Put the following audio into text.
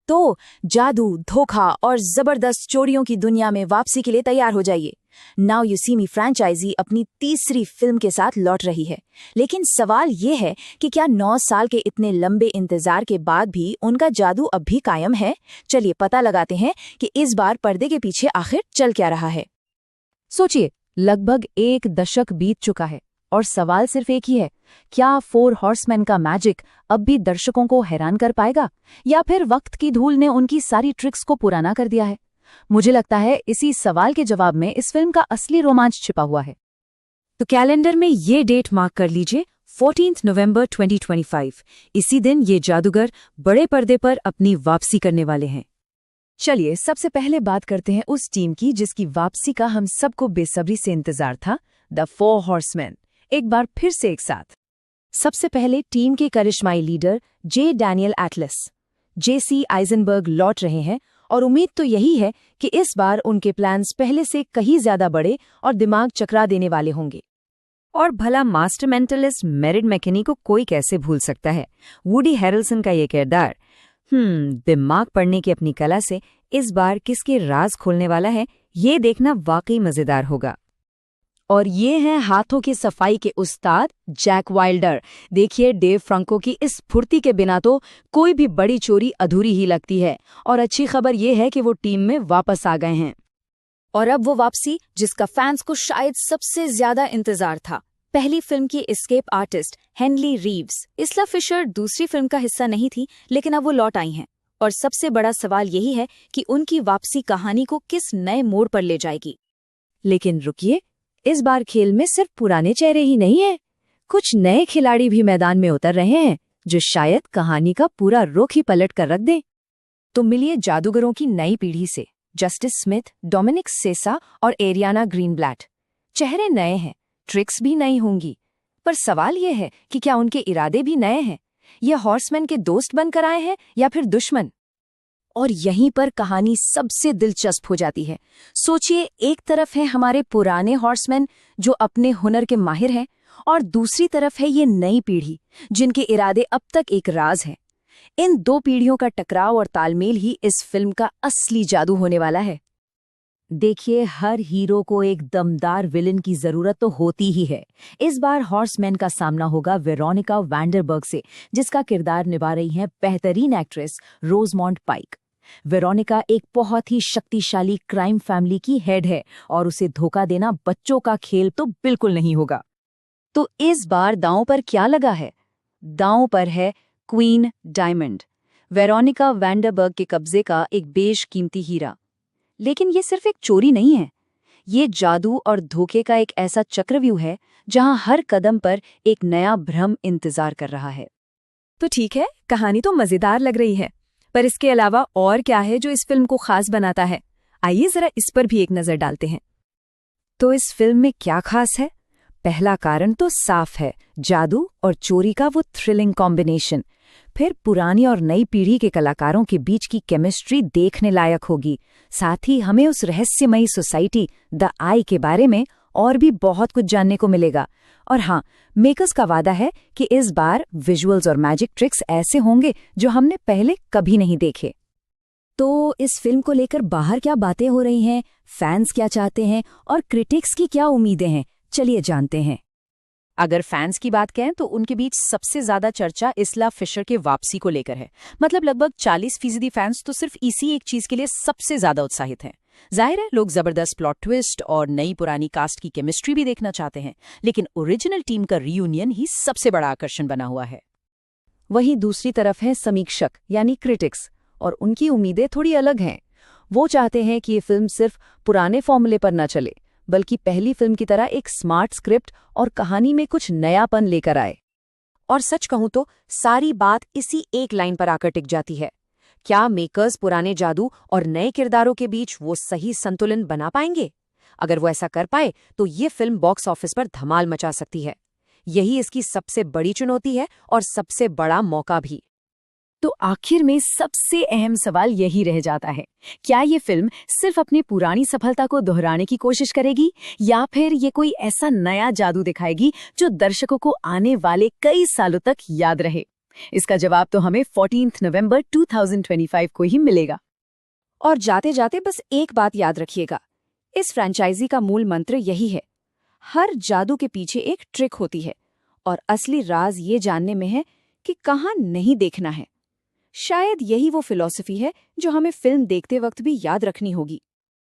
तो जादू, धोखा और जबरदस्त चोरियों की दुनिया में वापसी के लिए तैयार हो जाइए। Now you see me franchise अपनी तीसरी फिल्म के साथ लौट रही है। लेकिन सवाल ये है कि क्या 9 साल के इतने लंबे इंतजार के बाद भी उनका जादू अब भी कायम है? चलिए पता लगाते हैं कि इस बार पर्दे के पीछे आखिर चल क्या रहा है। सोचिए, लगभग 1 दशक बीत चुका है और सवाल सिर्फ एक ही है, क्या 4 हॉर्समैन का मैजिक अब भी दर्शकों को हैरान कर पाएगा या फिर वक्त की धूल ने उनकी सारी ट्रिक्स को पुराना कर दिया है? मुझे लगता है इसी सवाल के जवाब में इस फिल्म का असली रोमांच छिपा हुआ है। तो कैलेंडर में ये डेट मार्क कर लीजिए, 14 नवंबर 2025। इसी दिन ये जादूगर बड़े पर्दे पर अपनी वापसी करने वाले हैं। चलिए सबसे पहले बात करते हैं उस टीम की जिसकी वापसी का हम सबको बेसब्री से इंतजार था, द 4 हॉर्समैन। एक बार फिर से एक साथ। सबसे पहले टीम के करिश्माई लीडर जे डैनियल एटलस, जेसी आइजनबर्ग लौट रहे हैं और उम्मीद तो यही है कि इस बार उनके प्लान्स पहले से कहीं ज्यादा बड़े और दिमाग चकरा देने वाले होंगे। और भला मास्टर मेंटलिस्ट मेरिड मैकेनी को कोई कैसे भूल सकता है? वुडी हैरेल्सन का ये किरदार दिमाग पढ़ने की अपनी कला से इस बार किसके राज खोलने वाला है, ये देखना वाकई मजेदार होगा। और ये हैं हाथों की सफाई के उस्ताद जैक वाइल्डर। देखिए, डेव फ्रांको की इस फुर्ती के बिना तो कोई भी बड़ी चोरी अधूरी ही लगती है। और अच्छी खबर ये है कि वो टीम में वापस आ गए हैं। और अब वो वापसी जिसका फैंस को शायद सबसे ज्यादा इंतजार था। पहली फिल्म की escape artist Henley Reeves. Isla Fisher दूसरी फिल्म का हिस्सा नहीं थी, लेकिन अब वो लौट आई हैं। और सबसे बड़ा सवाल यही है कि उनकी वापसी कहानी को किस नए मोड़ पर ले जाएगी। लेकिन रुकिए, इस बार खेल में सिर्फ पुराने चेहरे ही नहीं हैं, कुछ नए खिलाड़ी भी मैदान में उतर रहे हैं जो शायद कहानी का पूरा रुख ही पलट कर रख दें। तो मिलिए जादूगरों की नई पीढ़ी से, जस्टिस स्मिथ, डोमिनिक सेसा और एरियाना ग्रीनब्लैट। चेहरे नए हैं, ट्रिक्स भी नई होंगी, पर सवाल यह है कि क्या उनके इरादे भी नए हैं? ये हॉर्समैन के दोस्त बनकर आए हैं या फिर दुश्मन? और यहीं पर कहानी सबसे दिलचस्प हो जाती है। सोचिए, एक तरफ है हमारे पुराने हॉर्समैन जो अपने हुनर के माहिर हैं, और दूसरी तरफ है ये नई पीढ़ी जिनके इरादे अब तक एक राज हैं। इन 2 पीढ़ियों का टकराव और तालमेल ही इस फिल्म का असली जादू होने वाला है। देखिए, हर हीरो को एक दमदार विलन की जरूरत तो होती ही है। इस बार हॉर्समैन का सामना होगा वेरोनिका वैंडरबर्ग से, जिसका किरदार निभा रही हैं बेहतरीन एक्ट्रेस रोजमॉन्ड पाइक। वेरोनिका एक बहुत ही शक्तिशाली क्राइम फैमिली की हेड है और उसे धोखा देना बच्चों का खेल तो बिल्कुल नहीं होगा। तो इस बार दांव पर क्या लगा है? दांव पर है क्वीन डायमंड, वेरोनिका वैंडरबर्ग के कब्जे का एक बेशकीमती हीरा। लेकिन ये सिर्फ एक चोरी नहीं है, ये जादू और धोखे का एक ऐसा चक्रव्यूह है जहां हर कदम पर एक नया भ्रम इंतजार कर रहा है। तो ठीक है, कहानी तो मजेदार लग रही है, पर इसके अलावा और क्या है जो इस फिल्म को खास बनाता है? आइए जरा इस पर भी एक नजर डालते हैं। तो इस फिल्म में क्या खास है? पहला कारण तो साफ है, जादू और चोरी का वो थ्रिलिंग कॉम्बिनेशन। फिर पुरानी और नई पीढ़ी के कलाकारों के बीच की केमिस्ट्री देखने लायक होगी। साथ ही हमें उस रहस्यमयी सोसाइटी द आई के बारे में और भी बहुत कुछ जानने को मिलेगा। और हाँ, मेकर्स का वादा है कि इस बार विजुअल्स और मैजिक ट्रिक्स ऐसे होंगे जो हमने पहले कभी नहीं देखे। तो इस फिल्म को लेकर बाहर क्या बातें हो रही हैं, फैंस क्या चाहते हैं और क्रिटिक्स की क्या उम्मीदें हैं, चलिए जानते हैं। अगर फैंस की बात कहें तो उनके बीच सबसे ज्यादा चर्चा इसला फिशर के वापसी को लेकर है। मतलब लगभग 40% फैंस तो सिर्फ इसी एक चीज के लिए सबसे ज्यादा उत्साहित हैं। जाहिर है, लोग जबरदस्त प्लॉट ट्विस्ट और नई पुरानी कास्ट की केमिस्ट्री भी देखना चाहते हैं, लेकिन ओरिजिनल टीम का रियूनियन ही सबसे बड़ा आकर्षण बना हुआ है। वहीं दूसरी तरफ है समीक्षक यानी क्रिटिक्स, और उनकी उम्मीदें थोड़ी अलग हैं। वो चाहते हैं कि ये फिल्म सिर्फ पुराने फॉर्मूले पर न चले, बल्कि पहली फिल्म की तरह एक स्मार्ट स्क्रिप्ट और कहानी में कुछ नयापन लेकर आए। और सच कहूं तो सारी बात इसी एक लाइन पर आकर टिक जाती है, क्या मेकर्स पुराने जादू और नए किरदारों के बीच वो सही संतुलन बना पाएंगे? अगर वो ऐसा कर पाए तो ये फिल्म बॉक्स ऑफिस पर धमाल मचा सकती है। यही इसकी सबसे बड़ी चुनौती है और सबसे बड़ा मौका भी। तो आखिर में सबसे अहम सवाल यही रह जाता है, क्या ये फिल्म सिर्फ अपनी पुरानी सफलता को दोहराने की कोशिश करेगी या फिर ये कोई ऐसा नया जादू दिखाएगी जो दर्शकों को आने वाले कई सालों तक याद रहे? इसका जवाब तो हमें 14 नवंबर 2025 को ही मिलेगा। और जाते जाते बस एक बात याद रखिएगा, इस फ्रैंचाइजी का मूल मंत्र यही है, हर जादू के पीछे एक ट्रिक होती है और असली राज ये जानने में है कि कहाँ नहीं देखना है। शायद यही वो फिलॉसफी है जो हमें फिल्म देखते वक्त भी याद रखनी होगी।